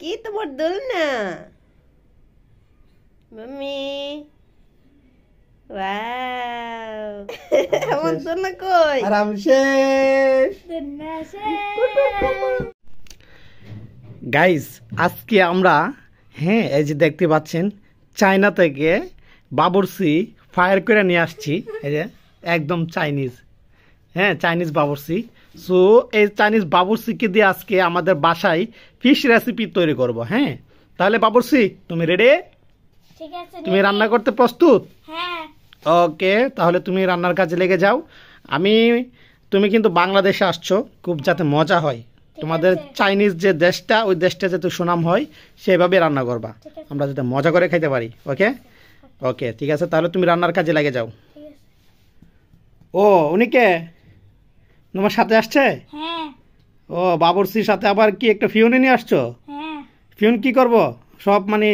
কি তোমার দোলনা মাম্মি ওয়াও আমার দোলনা কই আরাম শেষ গাইস আজকে আমরা এই যে দেখতে পাচ্ছেন চায়না থেকে বাবুর্চি ফায়ার করে নিয়ে আসছি এই যে একদম চাইনিজ চাইনিজ বাবুর্চি সো এই চাইনিজ বাবুর্চিকে দিয়ে আজকে আমাদের বাসায় ফিশ রেসিপি তৈরি করব তাহলে বাবুর্চি তুমি রেডি ঠিক আছে তুমি রান্না করতে প্রস্তুত হ্যাঁ ওকে তাহলে তুমি রান্নার কাজে লেগে যাও তুমি কিন্তু বাংলাদেশে আসছো খুব যাতে মজা হয় তোমাদের চাইনিজ যে দেশটা ওই দেশটা যাতে সুনাম হয় সেভাবে রান্না করবা আমরা যাতে মজা করে খাইতে পারি ওকে ওকে ঠিক আছে তাহলে তুমি রান্নার কাজে লেগে যাও ও উনি কে তোমার সাথে আসছে হ্যাঁ ও বাবুর্চির সাথে আবার কি একটা ফিউনে নিয়ে আসছো হ্যাঁ ফিউন কি করব সব মানে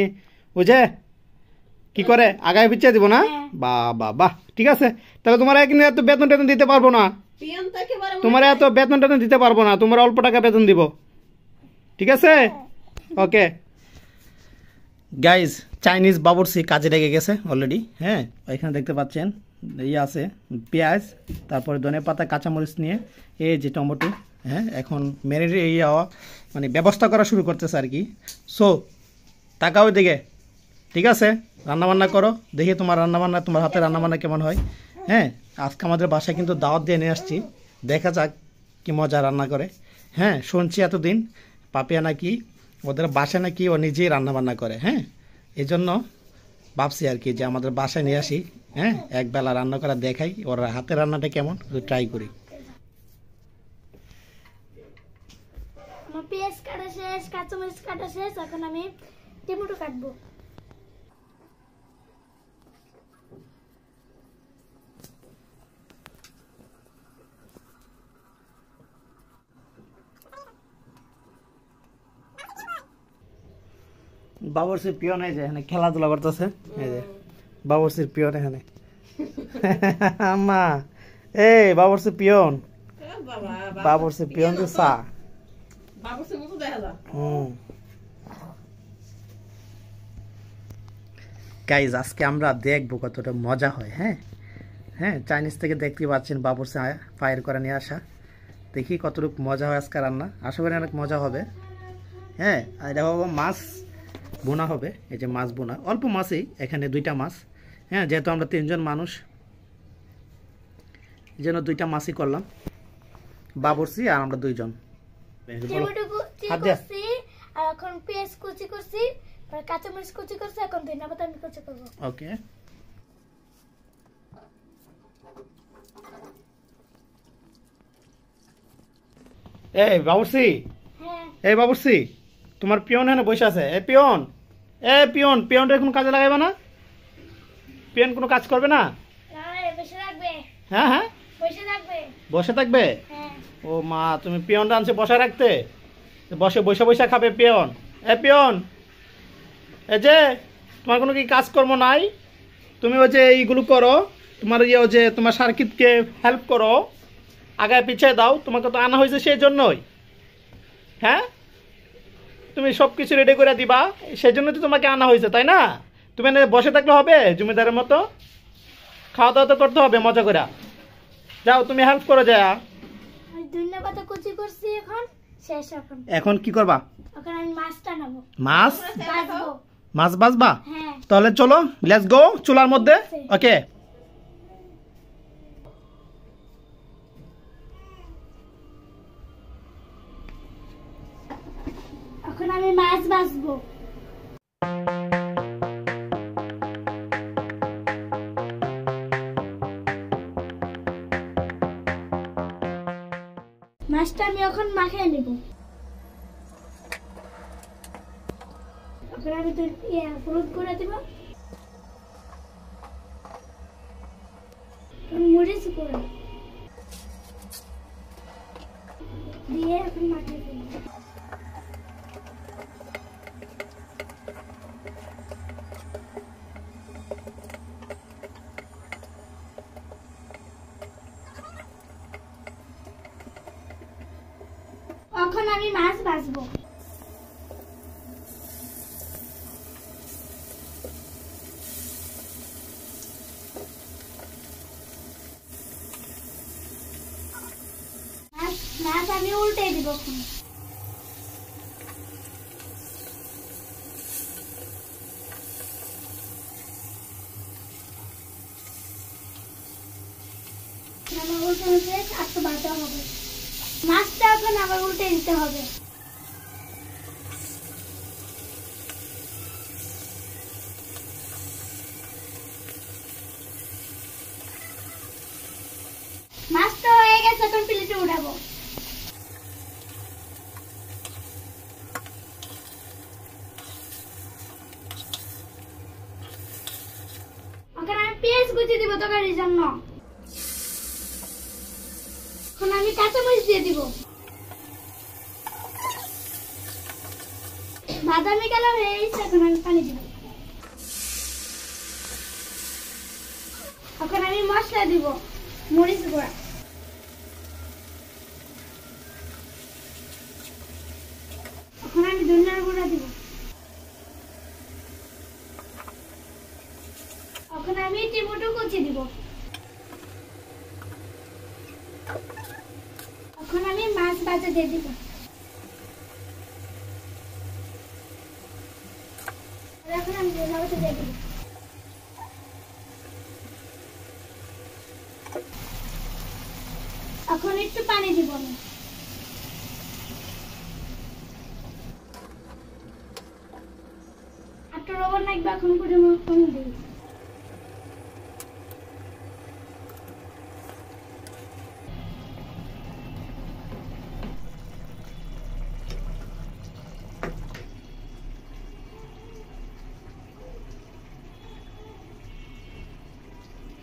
বুঝে কি করে আগায় পিছিয়ে দিব না বাহ বাহ ঠিক আছে তাহলে তোমার কিন্তু এত বেতন টেতন দিতে পারবো না তোমার এত বেতন টেতন দিতে পারবো না তোমার অল্প টাকা বেতন দিব ঠিক আছে ওকে গাইজ চাইনিজ বাবুর্চি কাজে লেগে গেছে অলরেডি এখানে দেখতে পাচ্ছেন আছে পেঁয়াজ তারপরে ধনেপাতা কাঁচামরিচ নিয়ে এই যে টমেটো এখন মেরিনে মানে ব্যবস্থা করা শুরু করতেছে আর কি সো তাকাও দিকে ঠিক আছে রান্নাবান্না করো দেখি তোমার রান্নাবান্না তোমার হাতে রান্নাবান্না কেমন হয় আজকে আমাদের বাসায় কিন্তু দাওয়াত দিয়ে নিয়ে আসছি দেখা যাক কি মজা রান্না করে শুনছি এতদিন পাপিয়া নাকি ওদের বাসায় নাকি ও নিজেই রান্নাবান্না করে এই জন্য ভাবছি আর কি যে আমাদের বাসায় নিয়ে আসি একবেলা রান্না করা দেখাই ওর হাতে রান্নাটা কেমন ট্রাই করি আমার পেঁয়াজ কাটা শেষ কাঁচামরিচ কাটা শেষ এখন আমি টমেটো কাটবো বাবুর্চির পিয়ন এই যে এখানে খেলাধুলা করতেছে এই যে বাবুর্চির পিয়ন এখানে আম্মা এই বাবুর্চির পিয়ন বাবুর্চির পিয়ন তো চা গাইজ আজকে আমরা দেখবো কতটা মজা হয় চাইনিজ থেকে দেখতে পাচ্ছেন বাবুর্চি ফায়ার করে নিয়ে আসা দেখি কতটুকু মজা হয় আজকে রান্না আশা করি অনেক মজা হবে আর এটা বাবা মাছ বোনা হবে এই যে মাছ বোনা অল্প মাছই এখানে দুইটা মাছ যেহেতু আমরা তিনজন মানুষ এই জন্য দুইটা মাছই করলাম বাবুর্চি আর আমরা দুইজন এখন পেঁয়াজ কুচি করছি কাঁচামরিচ কুচি করছি এখন ধনেপাতা আমি কুচি করব ওকে এই বাবুর্চি এই বাবুর্চি তোমার পিয়ন এখানে বসে আছে পিয়নটা এখন কাজে লাগাইবা না পিয়ন কোনো কাজ করবে না হ্যাঁ বসে থাকবে ও মা তুমি পিয়নটা আনছে বসায় রাখতে বসে বসে খাবে পিয়ন পিয়ন এই যে তোমার কোনো কি কাজকর্ম নাই তুমি ওই যে এইগুলো করো তোমার যে তোমার সার্কিটকে হেল্প করো আগায় পিছিয়ে দাও তোমাকে তো আনা হয়েছে সেই জন্যই তুমি সব কিছু রেডি করে দিবা সেই জন্য তো তোমাকে আনা হয়েছে তাই না তুমি বসে থাকলে হবে জমিদারের মতো খাওয়া দাওয়া তো করতে হবে মজা করে যাও তুমি হেল্প করো যা ধনেপাতা কুচি করছি এখন কি করবা এখন আমি মাছটা নেব মাছ ভাজবা তাহলে চলো লেটস গো চুলার মধ্যে ওকে এখন আমি মাছ ভাজবো মাছটা আমি এখন মাখিয়ে নেব এখন আমি হলুদ করে দিব মরিচ করে দিয়ে এখন মাখিয়ে দেব এখন আমি মাছ ভাজবো কাঁচামরিচ শেষ, আর তো ভাজা হবে। মাছটা এখন আবার উল্টে দিতে হবে। মাছটা হয়ে গেছে, এখন প্লেটে উঠাবো। ওখানে আমি পেঁয়াজ কুচি দিব তরকারির জন্য। এখন আমি কাঁচামরিচ দিয়ে দিব। বাদামি কালার হয়ে গেছে, এখন আমি পানি দিব। এখন আমি মশলা দিব, মরিচ গুঁড়া, এখন আমি ধনিয়ার গুঁড়া দিব। এখন আমি টমেটো কুচি দিব। এখন আমি মাছ ভাজা দিয়ে দিব। এখন আমি ধনিয়া পাতা দিয়ে দিব। এখন একটু পানি দিব আমি। একটু লবণ লাগবে, এখন পরিমাণ দিই।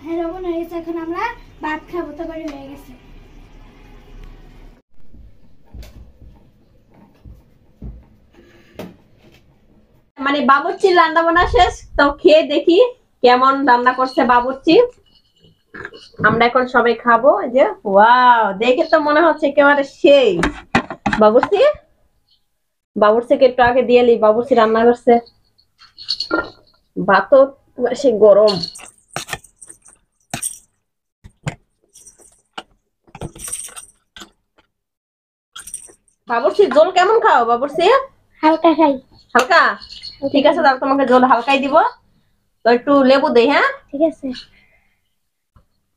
হ্যাঁ, লবণ হয়ে গেছে, এখন আমরা ভাত খাবো, তরকারি হয়ে গেছে। মানে বাবুর্চির রান্না বান্না শেষ, তো খেয়ে দেখি কেমন রান্না করছে বাবুর্চি। আমরা এখন সবাই খাবো। এই যে ওয়াও, দেখে তো মনে হচ্ছে একেবারে সেই। বাবুর্চি, বাবুর্চিকে একটু আগে দিয়ে নি, বাবুর্চি রান্না করছে। ভাতও সে গরম। বাবুর্চি ঝোল কেমন খাও বাবুর্চি? হালকা খাই। হালকা? ঠিক আছে, তাহলে তোমাকে ঝোল হালকাই দিব। তো একটু লেবু দেই। হ্যাঁ ঠিক আছে।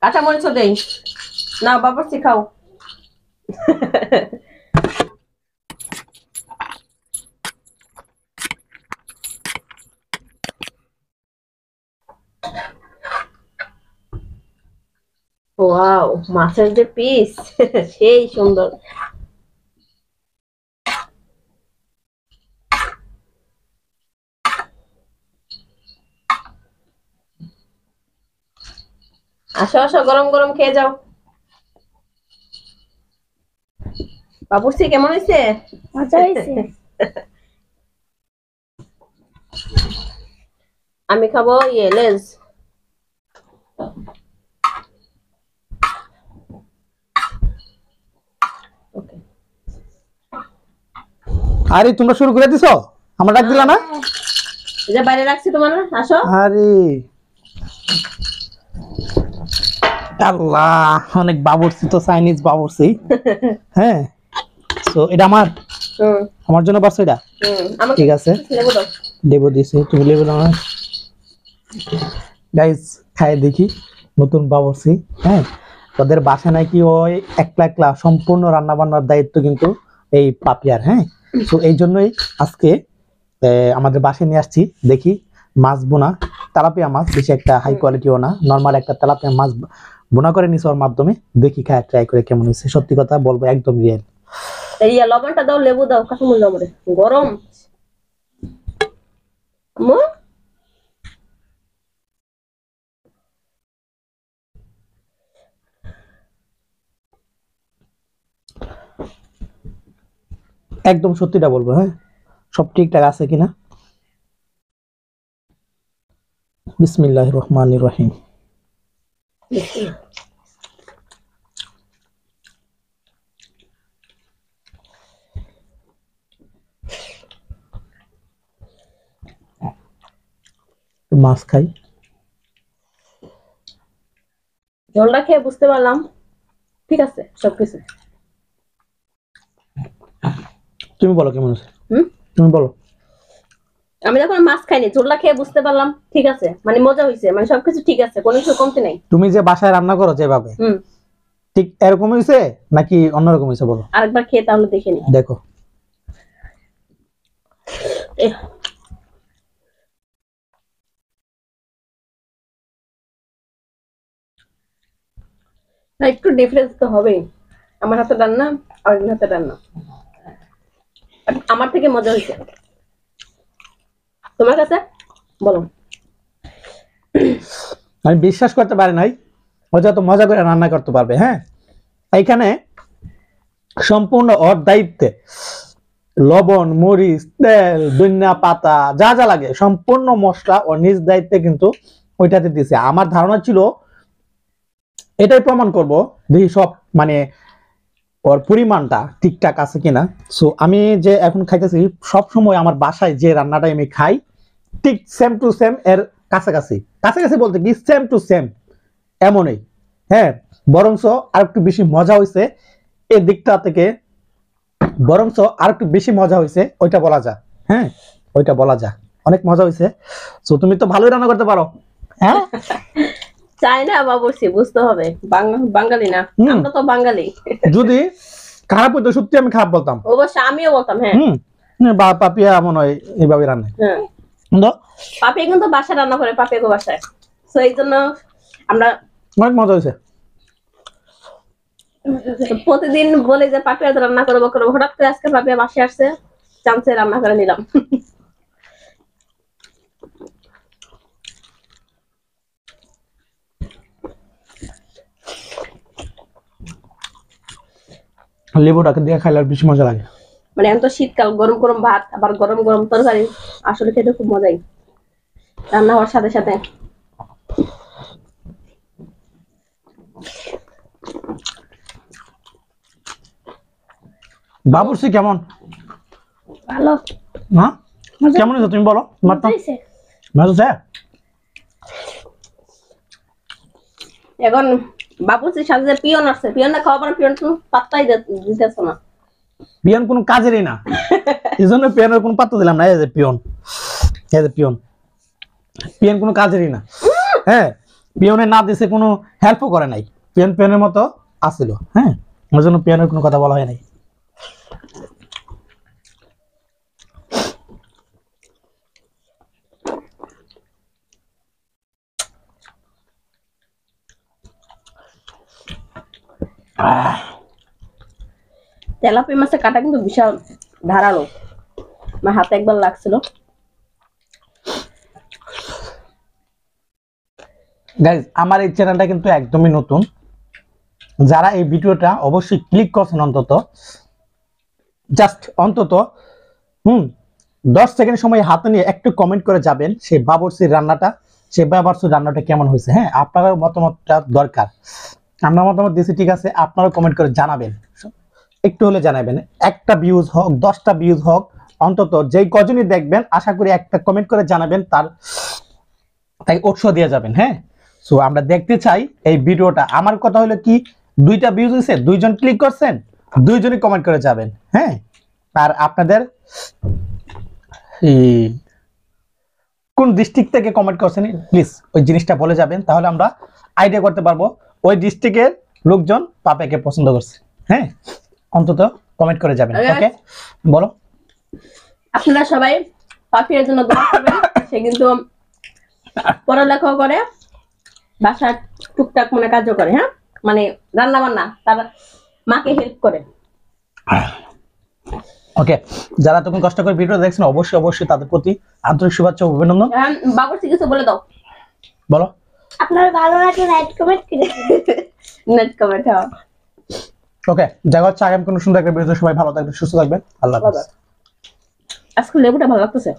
কাঁচা মরিচও দেই। না বাবুর্চি খাও। ওয়াও, মাছের যে পিস সেই সুন্দর। আসো আসো, গরম গরম খেয়ে যাও। বাবুর্চি কেমন হয়েছে? মজা হয়েছে। আমি খাবো লেজ। আরে তোমরা শুরু করে দিছো, আমার ডাক দিলা না? এই যে বাইরে রাখছি তোমার, আসো। আরে আল্লাহ, অনেক বাবুর্চি তো, চাইনিজ বাবুর্চি। হ্যাঁ, তো এটা আমার জন্য পারছো এটা? আমাকে ঠিক আছে, লেবু দাও। লেবু দিছি, তুমি লেবু দাও না। গাইস, খাই দেখি নতুন বাবুর্চি। হ্যাঁ, ওদের বাসা নাকি ওই একলা একলা সম্পূর্ণ রান্না বান্নার দায়িত্ব কিন্তু এই পাপিয়ার। হ্যাঁ, তো এই জন্যই আজকে আমাদের বাসায় নিয়ে আসছি। দেখি মাছ বোনা, তেলাপিয়া মাছ, বেশি একটা হাই কোয়ালিটিও না, নর্মাল একটা তেলাপিয়া মাছ বোনা করে নিছে ওর মাধ্যমে। দেখি খায় ট্রাই করে কেমন হয়েছে। সত্যি কথা বলবো, একদম রিয়েল। এই লবণটা দাও, লেবু দাও, কাঁচামরিচ দাও। গরম আম্মু। একদম সত্যিটা বলবো, হ্যাঁ, সব ঠিকঠাক আছে কিনা। বিসমিল্লাহির রহমানির রহিম। মাছ খাই। ঝোলটা খেয়ে বুঝতে পারলাম ঠিক আছে সবকিছু। তুমি বলো কেমন আছে। তুমি বলো। আমি যখন মাছ খাইনি, ঝোলটা খেয়ে বুঝতে পারলাম ঠিক আছে, মানে মজা হয়েছে, মানে সবকিছু ঠিক আছে, কোনো কিছু কমতি নাই। তুমি যে বাসায় রান্না করো যেভাবে, ঠিক এরকম হয়েছে নাকি অন্যরকম হয়েছে বলো? আরেকবার খেয়ে তাহলে দেখে নি। দেখো না, একটু ডিফারেন্স তো হবেই। আমার হাতে রান্না আর ওই হাতে রান্না আমার থেকে মজা হয়েছে। তোমার কাছে বলো। আমি বিশ্বাস করতে পারি নাই ও যত মজা করে রান্না করতে পারবে। হ্যাঁ, এইখানে সম্পূর্ণ ওর দায়িত্বে লবণ, মরিচ, তেল, ধনিয়া পাতা যা যা লাগে সম্পূর্ণ মশলা ও নিজ দায়িত্বে কিন্তু ওইটাতে দিছে। আমার ধারণা ছিল এটাই প্রমাণ করব দেখি সব মানে ওর পরিমাণটা ঠিকঠাক আছে কিনা। সো আমি যে এখন খাইতেছি সব সময় আমার বাসায় যে রান্নাটা আমি খাই ঠিক সেম টু সেম এর কাছাকাছি, কাছাকাছি বলতে কি সেম টু সেম এমনই। হ্যাঁ, বরঞ্চ আর একটু বেশি মজা হয়েছে এই দিকটা থেকে, বরঞ্চ আর একটু বেশি মজা হয়েছে ওইটা বলা যায়। হ্যাঁ, ওইটা বলা যায়, অনেক মজা হয়েছে। সো তুমি তো ভালোই রান্না করতে পারো। হ্যাঁ, চাই না বাবুর্চি, বুঝতে হবে বাঙালি না, আমরা তো বাঙালি। যদি খারাপ হইতো সত্যি আমি খারাপ বলতাম, অবশ্য আমিও বলতাম। হ্যাঁ, বা পাপিয়া এমন হয় এইভাবে রান্না। হ্যাঁ, পাপিয়া কিন্তু বাসায় রান্না করে, পাপিয়াকে বাসায়। তো এই জন্য আমরা অনেক মজা হয়েছে। প্রতিদিন বলে যে পাপিয়া রান্না করবো করবো, হঠাৎ করে আজকে পাপিয়া বাসায় আসছে, চান্সে রান্না করে নিলাম। লেবুটাকে দিয়ে খাইলে আর বেশি মজা লাগে। মানে এখন তো শীতকাল, গরম গরম ভাত আবার গরম গরম তরকারি, আসলে খেতে খুব মজাই রান্না হওয়ার সাথে সাথে। বাবুর্চি কেমন? ভালো না কেমন হয়েছে তুমি বলো? তোমার তো হয়েছে। মজা হয়েছে। এখন বাবুর্চির সাথে যে পিয়ন আসছে, পিয়নটা খাওয়া পর পিয়ন কোনো পাত্তাই দিতেছ না। পিয়ন কোনো কাজেরই না, এই জন্য পিয়নের কোনো পাত্তা দিলাম না। এই যে পিয়ন, এই যে পিয়ন, পিয়ন কোনো কাজেরই না। হ্যাঁ, পিয়নে না দিছে কোনো হেল্পও করে নাই, পিয়ন পিয়নের মতো আসছিল। হ্যাঁ, ওই জন্য পিয়নের কোনো কথা বলা হয় নাই। তেলাপিয়া মাছের কাটা কিন্তু বিশাল ধারালো, আমার হাতে একবার লাগছিল। গাইজ, আমার এই চ্যানেলটা কিন্তু একদমই নতুন। যারা এই ভিডিওটা অবশ্যই ক্লিক করছেন অন্তত জাস্ট অন্তত 10 সেকেন্ড সময় হাতে নিয়ে একটু কমেন্ট করে যাবেন সেই বাবুর্চির রান্নাটা কেমন হয়েছে। হ্যাঁ, আপনার মতামতটা দরকার। আমরা মতামত দিয়েছি ঠিক আছে, আপনারাও কমেন্ট করে জানাবেন, একটু হলে জানাবেন। একটা ভিউজ হোক 10টা ভিউজ হোক, অন্তত যেই কজনই দেখবেন আশা করি একটা কমেন্ট করে জানাবেন, তাই উৎসাহ দিয়ে যাবেন। হ্যাঁ, সো আমরা দেখতে চাই এই ভিডিওটা। আমার কথা হলো কি, 2টা ভিউজ হয়েছে, 2জন ক্লিক করছেন, 2জনই কমেন্ট করে যাবেন। হ্যাঁ, আর আপনাদের কোন ডিস্ট্রিক্ট থেকে কমেন্ট করছেন প্লিজ ওই জিনিসটা বলে যাবেন, তাহলে আমরা আইডিয়া করতে পারবো ওই ডিস্ট্রিক্টের লোকজন পাপাকে পছন্দ করছে। হ্যাঁ, অন্তত কমেন্ট করে যাবেন। ওকে, বলো। আপনারা সবাই পাপিয়ার জন্য দোয়া করবেন। সে কিন্তু পড়ালেখাও করে, বাসার টুকটাক মনে কাজও করে। হ্যাঁ, মানে রান্না বান্না, তার মাকে হেল্প করে। ওকে, যারা তখন কষ্ট করে ভিডিও দেখছেন অবশ্যই তাদের প্রতি আন্তরিক শুভেচ্ছা ও অভিনন্দন। বাবুর্চি কিছু বলে দাও, বলো। আপনার ভালো লাগলে লাইক কমেন্ট করে নেট কমেন্ট। ওকে, দেখা হচ্ছে আগামী কোনো সুন্দর একটা ভিডিওতে। সবাই ভালো থাকবেন, সুস্থ থাকবেন। আল্লাহ হাফেজ। আজকে লেবুটা ভালো লাগতেছে।